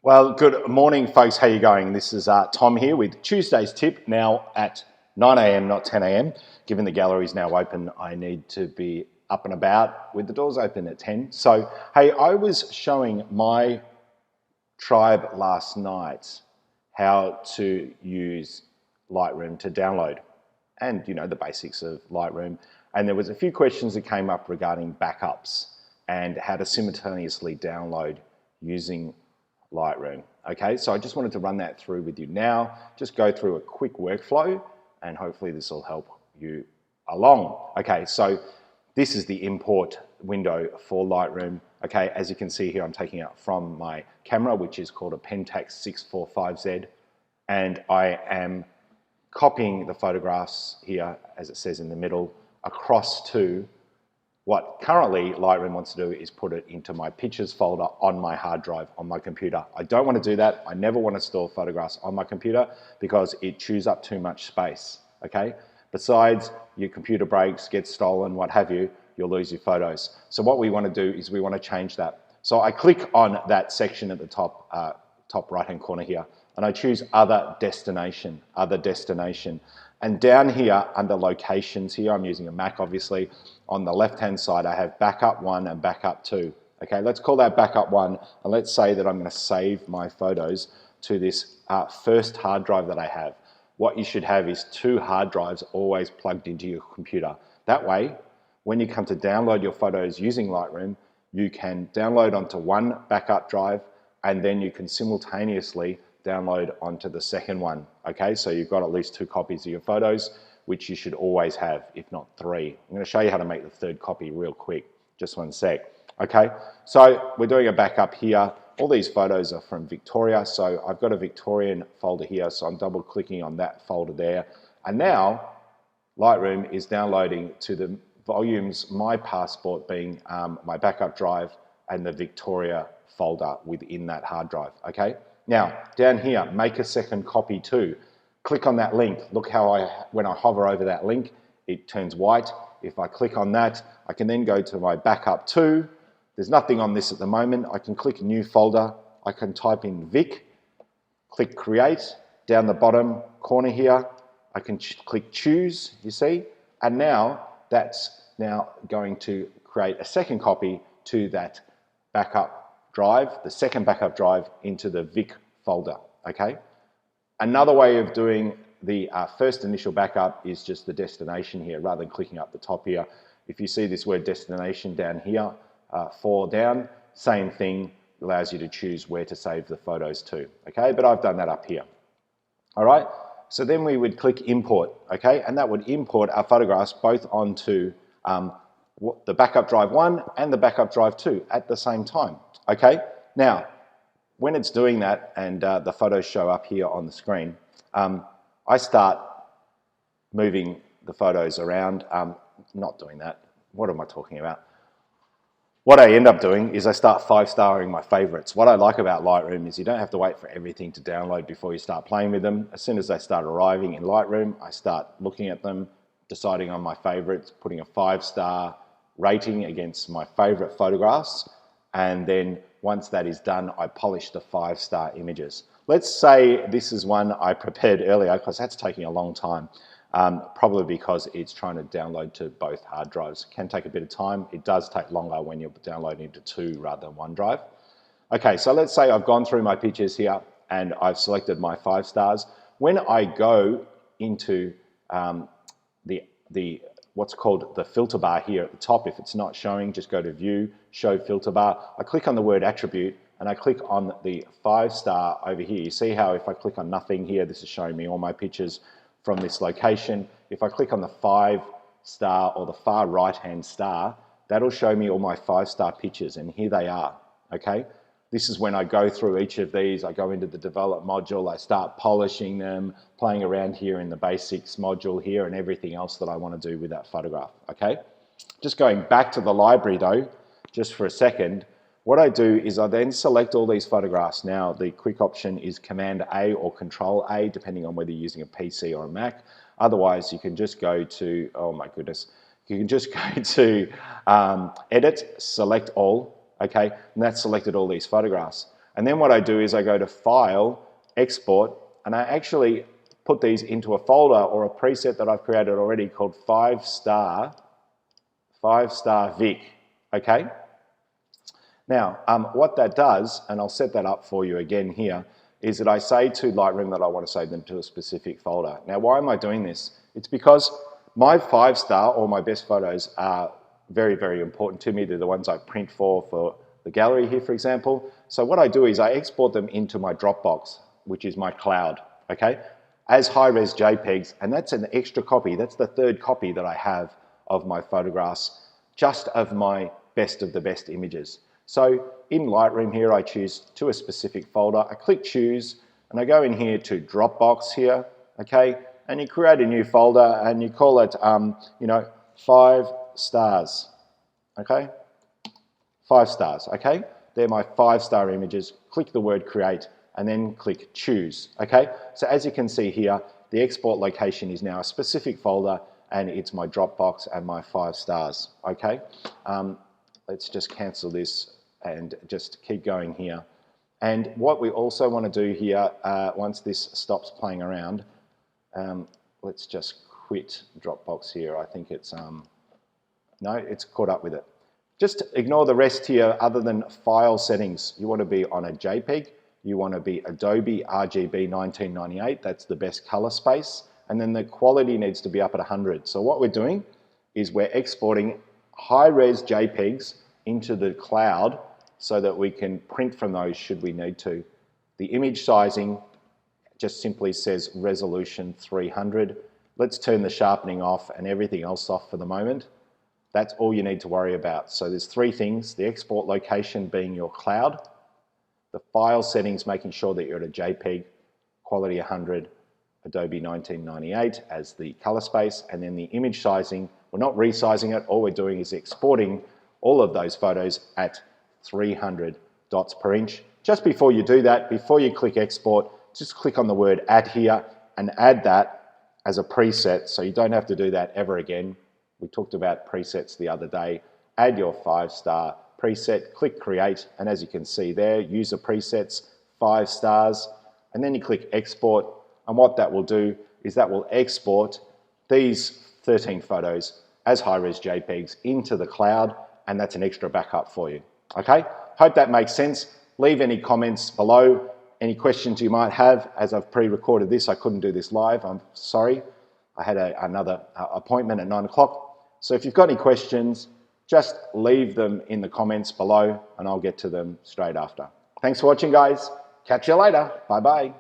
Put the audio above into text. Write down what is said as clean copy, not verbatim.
Well, good morning, folks. How you going? This is Tom here with Tuesday's tip. Now at 9 a.m., not 10 a.m. Given the gallery is now open, I need to be up and about with the doors open at 10. So, hey, I was showing my tribe last night how to use Lightroom to download and, the basics of Lightroom. And there was a few questions that came up regarding backups and how to simultaneously download using Lightroom. Okay, so I just wanted to run that through with you now, just go through a quick workflow and hopefully this will help you along. Okay, so this is the import window for Lightroom. Okay, as you can see here, I'm taking it from my camera, which is called a Pentax 645Z, and I am copying the photographs here, as it says in the middle, across to what currently Lightroom wants to do is put it into my pictures folder on my hard drive on my computer. I don't want to do that. I never want to store photographs on my computer because it chews up too much space, okay? Besides, your computer breaks, gets stolen, what have you, you'll lose your photos. So what we want to do is we want to change that. So I click on that section at the top right-hand corner here, and I choose Other Destination. And down here under Locations here, I'm using a Mac obviously, on the left-hand side I have Backup 1 and Backup 2. Okay, let's call that Backup 1, and let's say that I'm going to save my photos to this first hard drive that I have. What you should have is 2 hard drives always plugged into your computer. That way, when you come to download your photos using Lightroom, you can download onto one backup drive and then you can simultaneously download onto the second one. Okay, so you've got at least 2 copies of your photos, which you should always have, if not 3. I'm going to show you how to make the 3rd copy real quick. Just one sec. Okay, so we're doing a backup here. All these photos are from Victoria, so I've got a Victorian folder here, so I'm double clicking on that folder there. And now Lightroom is downloading to the volumes, my passport being my backup drive and the Victoria folder within that hard drive. Okay. Now, down here, make a 2nd copy too. Click on that link. Look how when I hover over that link, it turns white. If I click on that, I can then go to my backup 2. There's nothing on this at the moment. I can click New Folder. I can type in Vic, click Create. Down the bottom corner here, I can click Choose, you see? And now, that's now going to create a 2nd copy to that backup drive, the 2nd backup drive into the Vic folder, okay? Another way of doing the first initial backup is just the destination here, rather than clicking up the top here. If you see this word destination down here, 4 down, same thing, allows you to choose where to save the photos to, okay? But I've done that up here, all right? So then we would click import, okay? And that would import our photographs both onto the backup drive 1 and the backup drive 2 at the same time. Okay, now when it's doing that and the photos show up here on the screen, I start moving the photos around, not doing that. What am I talking about? What I end up doing is I start 5-starring my favorites. What I like about Lightroom is you don't have to wait for everything to download before you start playing with them. As soon as they start arriving in Lightroom, I start looking at them, deciding on my favorites, putting a 5-star rating against my favorite photographs. And then once that is done, I polish the 5-star images. Let's say this is one I prepared earlier because that's taking a long time, probably because it's trying to download to both hard drives. It can take a bit of time. It does take longer when you're downloading to 2 rather than 1 drive. Okay, so let's say I've gone through my pictures here and I've selected my 5 stars. When I go into what's called the filter bar here at the top, if it's not showing, just go to View, Show Filter Bar. I click on the word Attribute and I click on the 5-star over here. You see how if I click on nothing here, this is showing me all my pictures from this location. If I click on the 5-star or the far right-hand star, that'll show me all my 5-star pictures, and here they are, okay? This is when I go through each of these, I go into the Develop module, I start polishing them, playing around here in the Basics module here and everything else that I want to do with that photograph, okay? Just going back to the library though, just for a second, what I do is I then select all these photographs. Now the quick option is Command A or Control A, depending on whether you're using a PC or a Mac. Otherwise, you can just go to, oh my goodness, you can just go to Edit, Select All, okay, and that's selected all these photographs. And then what I do is I go to File, Export, and I actually put these into a folder or a preset that I've created already called 5-star Vic, okay? Now, what that does, and I'll set that up for you again here, is that I say to Lightroom that I want to save them to a specific folder. Now, why am I doing this? It's because my 5-star or my best photos are very, very important to me. They're the ones I print for the gallery here, for example. So what I do is I export them into my Dropbox, which is my cloud, okay, as high-res JPEGs, and that's an extra copy. That's the third copy that I have of my photographs, just of my best of the best images. So in Lightroom here, I choose to a specific folder. I click choose, and I go in here to Dropbox here, okay, and you create a new folder, and you call it, 5 stars, okay, 5 stars, okay. They're my 5-star images. Click the word create, and then click choose, okay? So as you can see here, the export location is now a specific folder, and it's my Dropbox and my 5 stars, okay? Let's just cancel this and just keep going here. And what we also want to do here, once this stops playing around, let's just quit Dropbox here. I think it's, no, it's caught up with it. Just ignore the rest here other than file settings. You want to be on a JPEG. You want to be Adobe RGB 1998, that's the best color space, and then the quality needs to be up at 100. So what we're doing is we're exporting high-res JPEGs into the cloud so that we can print from those should we need to. The image sizing just simply says resolution 300. Let's turn the sharpening off and everything else off for the moment. That's all you need to worry about. So there's 3 things, the export location being your cloud, the file settings, making sure that you're at a JPEG, quality 100, Adobe 1998 as the color space, and then the image sizing. We're not resizing it, all we're doing is exporting all of those photos at 300 dots per inch. Just before you do that, before you click export, just click on the word add here and add that as a preset so you don't have to do that ever again. We talked about presets the other day. Add your 5-star preset, click create, and as you can see there, user presets, 5 stars, and then you click export, and what that will do is that will export these 13 photos as high-res JPEGs into the cloud, and that's an extra backup for you. Okay, hope that makes sense. Leave any comments below, any questions you might have. As I've pre-recorded this, I couldn't do this live, I'm sorry. I had another appointment at 9 o'clock. So if you've got any questions, just leave them in the comments below and I'll get to them straight after. Thanks for watching, guys. Catch you later. Bye-bye.